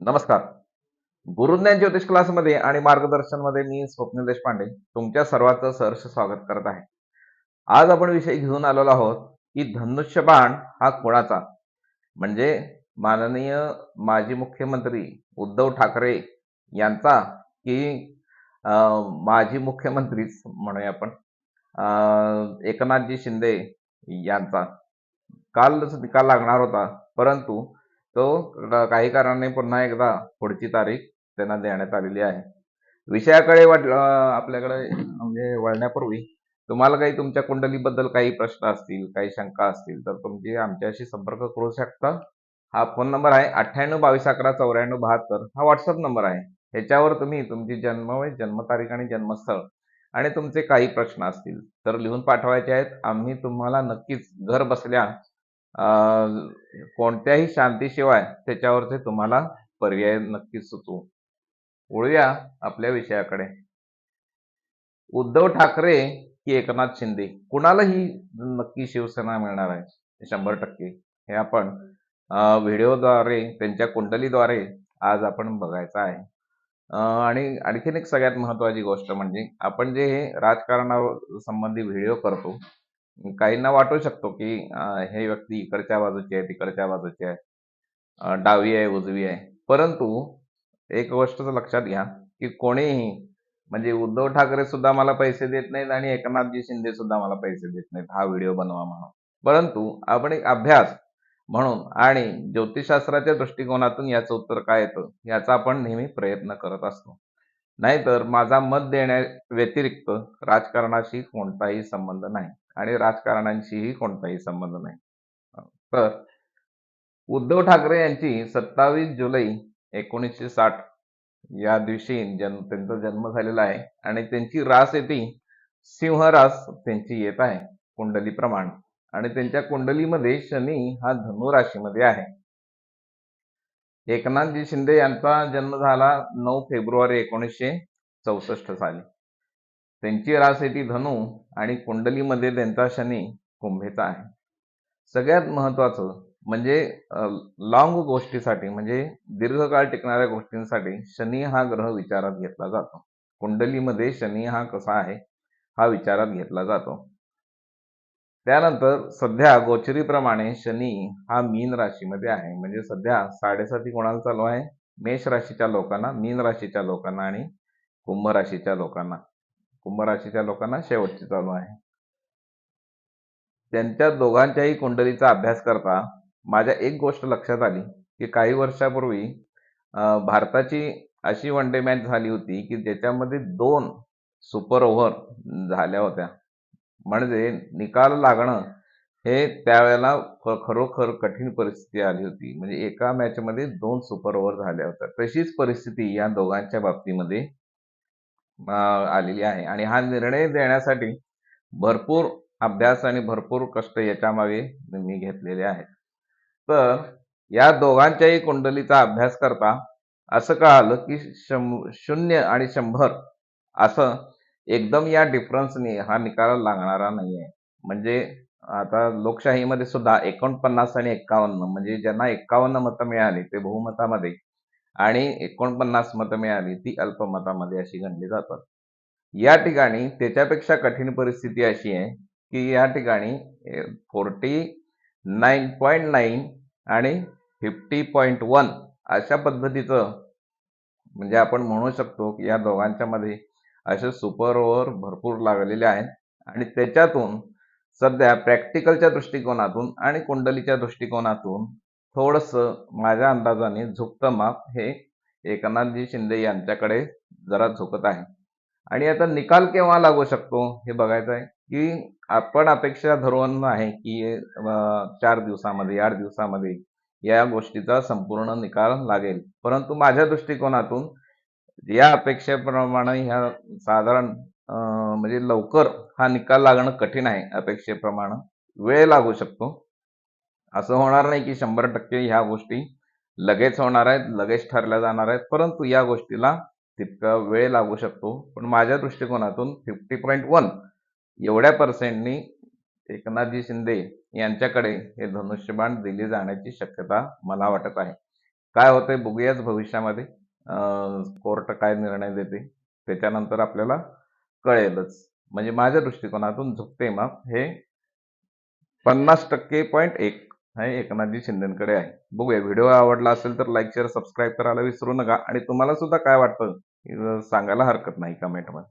नमस्कार. गुरुज्ञान ज्योतिष क्लासमध्ये आणि मार्गदर्शनमध्ये मी स्वप्नील देशपांडे तुमच्या सर्वांचं सहर्ष स्वागत करत आहे. आज आपण विषय घेऊन आलेलो आहोत की धनुष्यबाण हा कोणाचा, म्हणजे माननीय माजी मुख्यमंत्री उद्धव ठाकरे यांचा की माजी मुख्यमंत्रीच म्हणूया आपण एकनाथजी शिंदे यांचा. कालच निकाल लागणार होता, परंतु तो काही कारणाने पुन्हा एकदा पुढची तारीख त्यांना देण्यात आलेली आहे. विषयाकडे आपल्याकडे म्हणजे वळण्यापूर्वी तुम्हाला काही तुमच्या कुंडलीबद्दल काही प्रश्न असतील, काही शंका असतील तर तुम्ही आमच्याशी संपर्क करू शकता. हा फोन नंबर आहे 98 22 11 94 72. हा व्हॉट्सअप नंबर आहे. ह्याच्यावर तुम्ही तुमची जन्मवय, जन्मतारीख आणि जन्मस्थळ आणि तुमचे काही प्रश्न असतील तर लिहून पाठवायचे आहेत. आम्ही तुम्हाला नक्कीच घर बसल्या कोणत्याही शांतीशिवाय त्याच्यावरचे तुम्हाला पर्याय नक्कीच सुचवू. वळूया आपल्या विषयाकडे. उद्धव ठाकरे की एकनाथ शिंदे, कुणालाही नक्की शिवसेना मिळणार आहे 100%. हे आपण व्हिडिओद्वारे, त्यांच्या कुंडलीद्वारे आज आपण बघायचं आहे. आणि आणखीन एक सगळ्यात महत्वाची गोष्ट म्हणजे आपण जे हे राजकारणावर संबंधी व्हिडिओ करतो, काहींना वाटू शकतो की हे व्यक्ती इकडच्या बाजूची आहे, तिकडच्या बाजूची आहे, डावी आहे, उजवी आहे. परंतु एक गोष्ट लक्षात घ्या की कोणीही, म्हणजे उद्धव ठाकरे सुद्धा मला पैसे देत नाहीत आणि एकनाथजी शिंदे सुद्धा मला पैसे देत नाहीत हा व्हिडिओ बनवा म्हणून. परंतु आपण एक अभ्यास म्हणून आणि ज्योतिषशास्त्राच्या दृष्टिकोनातून याचं उत्तर काय येतं याचा आपण नेहमी प्रयत्न करत असतो. नाहीतर माझा मत देण्या व्यतिरिक्त राजकारणाशी कोणताही संबंध नाही आणि राजकारणांशीही कोणताही संबंध नाही. तर उद्धव ठाकरे यांची 27 जुलै 1960 या दिवशी त्यांचा जन्म झालेला आहे आणि त्यांची रास येते सिंह रास त्यांची येत आहे कुंडलीप्रमाणे. आणि त्यांच्या कुंडलीमध्ये शनी हा धनु राशीमध्ये आहे. एकनाथजी शिंदे यांचा जन्म झाला 9 फेब्रुवारी 1964 साली. त्यांची रास येते धनु आणि कुंडलीमध्ये त्यांचा शनी कुंभेचा आहे. सगळ्यात महत्वाचं म्हणजे लॉंग गोष्टीसाठी, म्हणजे दीर्घकाळ टिकणाऱ्या गोष्टींसाठी शनी हा ग्रह विचारात घेतला जातो. कुंडलीमध्ये शनी हा कसा आहे हा विचारात घेतला जातो. त्यानंतर सध्या गोचरीप्रमाणे शनी हा मीन राशीमध्ये आहे. म्हणजे सध्या 7.5 कोणाला चालू आहे? मेष राशीच्या लोकांना, मीन राशीच्या लोकांना आणि कुंभ राशीच्या लोकांना. कुंभ राशीच्या लोकांना शेवटची चालू आहे. त्यांच्या दोघांच्याही कुंडलीचा अभ्यास करता माझ्या एक गोष्ट लक्षात आली की काही वर्षापूर्वी भारताची अशी वन डे मॅच झाली होती की ज्याच्यामध्ये 2 सुपर ओव्हर झाल्या होत्या. म्हणजे निकाल लागणं हे त्यावेळेला खरोखर कठीण परिस्थिती आली होती. म्हणजे एका मॅचमध्ये 2 सुपर ओव्हर झाल्या होत्या. तशीच परिस्थिती या दोघांच्या बाबतीमध्ये आलेली आहे. आणि हा निर्णय देण्यासाठी भरपूर अभ्यास आणि भरपूर कष्ट याच्यामागे मी घेतलेले आहेत. तर या दोघांच्याही कुंडलीचा अभ्यास करता असं कळालं की 0 आणि 100 असं एकदम या डिफरन्सने हा निकाल लागणारा नाहीये. म्हणजे आता लोकशाहीमध्ये सुद्धा 49 आणि 51, म्हणजे ज्यांना 51 मतं मिळाली ते बहुमतामध्ये आणि 49 मतं मिळाली ती अल्पमतामध्ये अशी गणली जातात. या ठिकाणी त्याच्यापेक्षा कठीण परिस्थिती अशी आहे की या ठिकाणी 49.9 आणि 50.1 अशा पद्धतीचं, म्हणजे आपण म्हणू शकतो की या दोघांच्या मध्ये असे सुपर ओव्हर भरपूर लागलेले आहेत. आणि त्याच्यातून सध्या प्रॅक्टिकलच्या दृष्टिकोनातून आणि कुंडलीच्या दृष्टिकोनातून थोडंसं माझ्या अंदाजाने झुकतं माप हे एकनाथजी शिंदे यांच्याकडे जरा झुकत आहे. आणि आता निकाल केव्हा लागू शकतो हे बघायचं आहे की आपण अपेक्षा धरून आहे की 4 दिवसामध्ये, 8 दिवसामध्ये या गोष्टीचा संपूर्ण निकाल लागेल. परंतु माझ्या दृष्टिकोनातून या अपेक्षेप्रमाणे ह्या साधारण म्हणजे लवकर हा निकाल लागणं कठीण आहे. अपेक्षेप्रमाणे वेळ लागू शकतो. असं होणार नाही की 100% ह्या गोष्टी लगेच होणार आहेत, लगेच ठरल्या जाणार आहेत. परंतु या गोष्टीला तितका वेळ लागू शकतो. पण माझ्या दृष्टिकोनातून 50.1 एवढ्या पर्सेंटनी एकनाथजी शिंदे यांच्याकडे हे धनुष्यबाण दिले जाण्याची शक्यता मला वाटत आहे. काय होतंय बघूयाच भविष्यामध्ये. कोर्ट काय निर्णय देते त्याच्यानंतर आपल्याला कळेलच. म्हणजे माझ्या दृष्टिकोनातून झुकते माप हे 50% 1 हे एकनाथजी शिंदेकडे आहे. बघूया, व्हिडिओ आवडला असेल तर लाईक, शेअर, सबस्क्राईब करायला विसरू नका आणि तुम्हाला सुद्धा काय वाटतं सांगायला हरकत नाही कमेंटमध्ये.